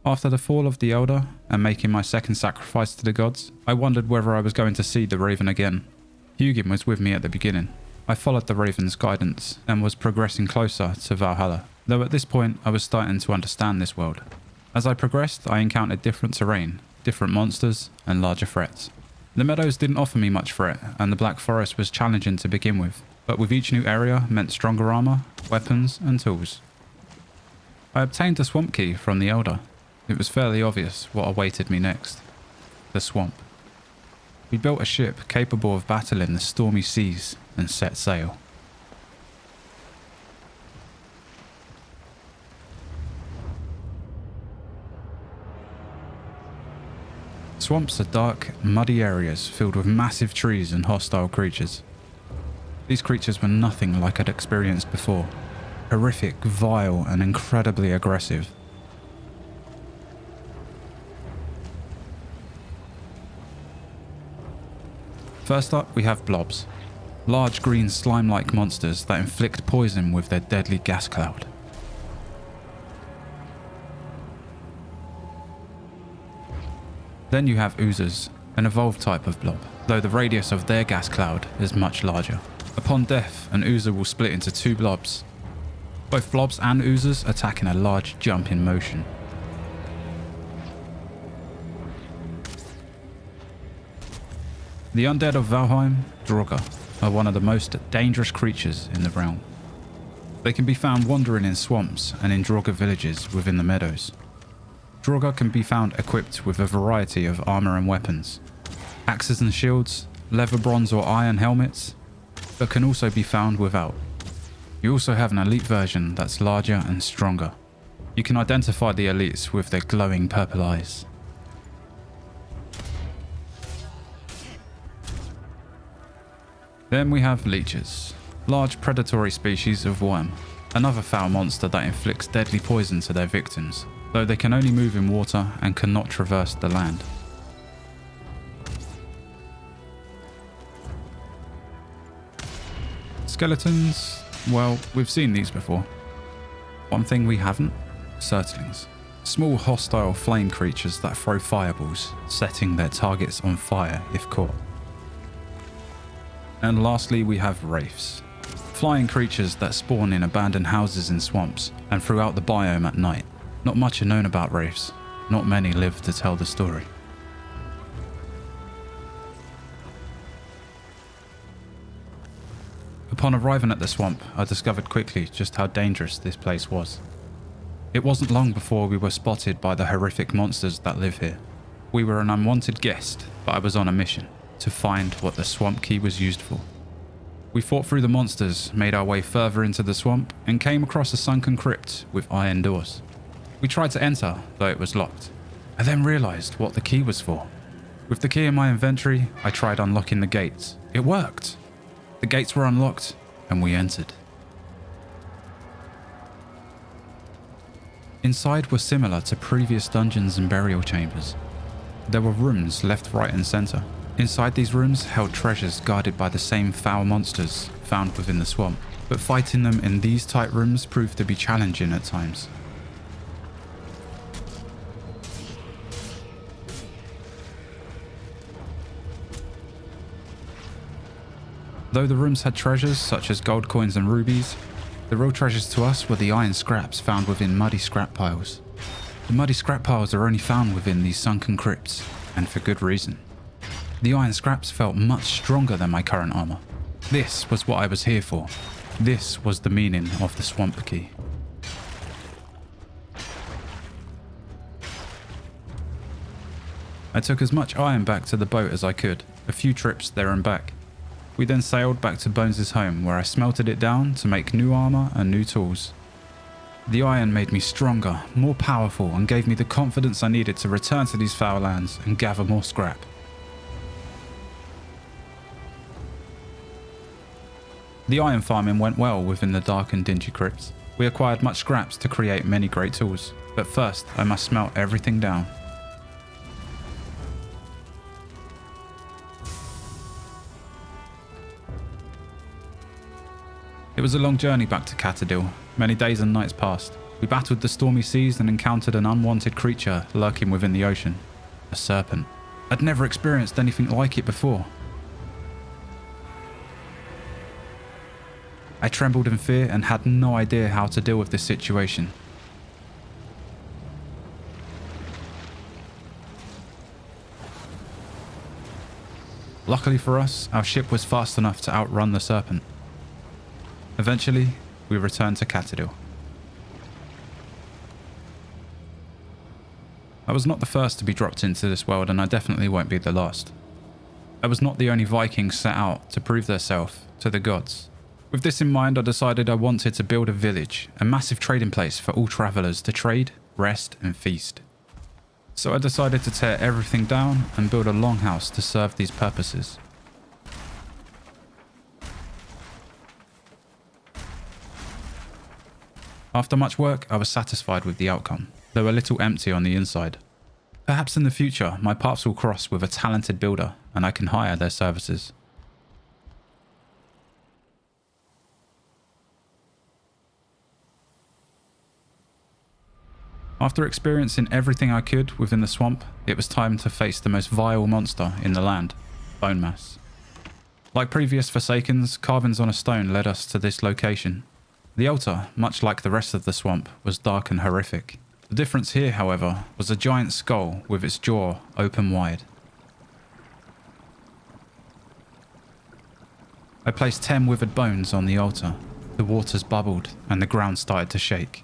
After the fall of the Elder and making my second sacrifice to the gods, I wondered whether I was going to see the Raven again. Hugin was with me at the beginning. I followed the Raven's guidance and was progressing closer to Valhalla, though at this point I was starting to understand this world. As I progressed, I encountered different terrain, different monsters, and larger threats. The meadows didn't offer me much threat, and the Black Forest was challenging to begin with, but with each new area meant stronger armor, weapons, and tools. I obtained the swamp key from the Elder. It was fairly obvious what awaited me next. The swamp. We built a ship capable of battling the stormy seas and set sail. Swamps are dark, muddy areas filled with massive trees and hostile creatures. These creatures were nothing like I'd experienced before. Horrific, vile, and incredibly aggressive. First up, we have Blobs. Large green slime-like monsters that inflict poison with their deadly gas cloud. Then you have Oozers, an evolved type of blob, though the radius of their gas cloud is much larger. Upon death, an Oozer will split into two blobs. Both Blobs and Oozers attack in a large jump in motion. The Undead of Valheim, Draugr, are one of the most dangerous creatures in the realm. They can be found wandering in swamps and in Draugr villages within the meadows. Draugr can be found equipped with a variety of armor and weapons, axes and shields, leather, bronze or iron helmets, but can also be found without. You also have an elite version that's larger and stronger. You can identify the elites with their glowing purple eyes. Then we have Leeches, large predatory species of worm, another foul monster that inflicts deadly poison to their victims, though they can only move in water and cannot traverse the land. Skeletons, well, we've seen these before. One thing we haven't, Surtlings. Small hostile flame creatures that throw fireballs, setting their targets on fire if caught. And lastly, we have Wraiths. Flying creatures that spawn in abandoned houses in swamps and throughout the biome at night. Not much are known about Wraiths. Not many live to tell the story. Upon arriving at the swamp, I discovered quickly just how dangerous this place was. It wasn't long before we were spotted by the horrific monsters that live here. We were an unwanted guest, but I was on a mission to find what the swamp key was used for. We fought through the monsters, made our way further into the swamp, and came across a sunken crypt with iron doors. We tried to enter, though it was locked. I then realized what the key was for. With the key in my inventory, I tried unlocking the gates. It worked! The gates were unlocked, and we entered. Inside were similar to previous dungeons and burial chambers. There were rooms left, right, and center. Inside these rooms held treasures guarded by the same foul monsters found within the swamp, but fighting them in these tight rooms proved to be challenging at times. Though the rooms had treasures such as gold coins and rubies, the real treasures to us were the iron scraps found within muddy scrap piles. The muddy scrap piles are only found within these sunken crypts, and for good reason. The iron scraps felt much stronger than my current armor. This was what I was here for. This was the meaning of the swamp key. I took as much iron back to the boat as I could, a few trips there and back. We then sailed back to Bones' home, where I smelted it down to make new armor and new tools. The iron made me stronger, more powerful, and gave me the confidence I needed to return to these foul lands and gather more scrap. The iron farming went well within the dark and dingy crypts. We acquired much scraps to create many great tools, but first I must smelt everything down. It was a long journey back to Catadil. Many days and nights passed. We battled the stormy seas and encountered an unwanted creature lurking within the ocean. A serpent. I'd never experienced anything like it before. I trembled in fear and had no idea how to deal with this situation. Luckily for us, our ship was fast enough to outrun the serpent. Eventually, we returned to Catadil. I was not the first to be dropped into this world, and I definitely won't be the last. I was not the only Viking set out to prove themselves to the gods. With this in mind, I decided I wanted to build a village, a massive trading place for all travellers to trade, rest and feast. So I decided to tear everything down and build a longhouse to serve these purposes. After much work, I was satisfied with the outcome, though a little empty on the inside. Perhaps in the future, my paths will cross with a talented builder and I can hire their services. After experiencing everything I could within the swamp, it was time to face the most vile monster in the land, Bonemass. Like previous Forsakens, carvings on a stone led us to this location. The altar, much like the rest of the swamp, was dark and horrific. The difference here, however, was a giant skull with its jaw open wide. I placed 10 withered bones on the altar. The waters bubbled and the ground started to shake.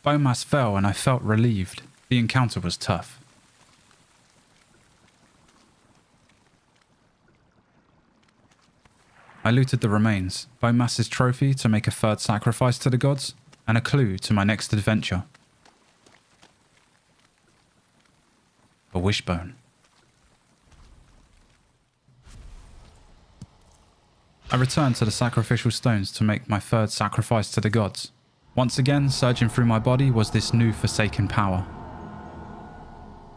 Bonemass fell and I felt relieved. The encounter was tough. I looted the remains, Bonemass's trophy to make a third sacrifice to the gods, and a clue to my next adventure. A wishbone. I returned to the sacrificial stones to make my third sacrifice to the gods. Once again, surging through my body was this new forsaken power.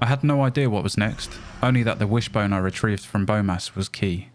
I had no idea what was next, only that the wishbone I retrieved from Bonemass was key.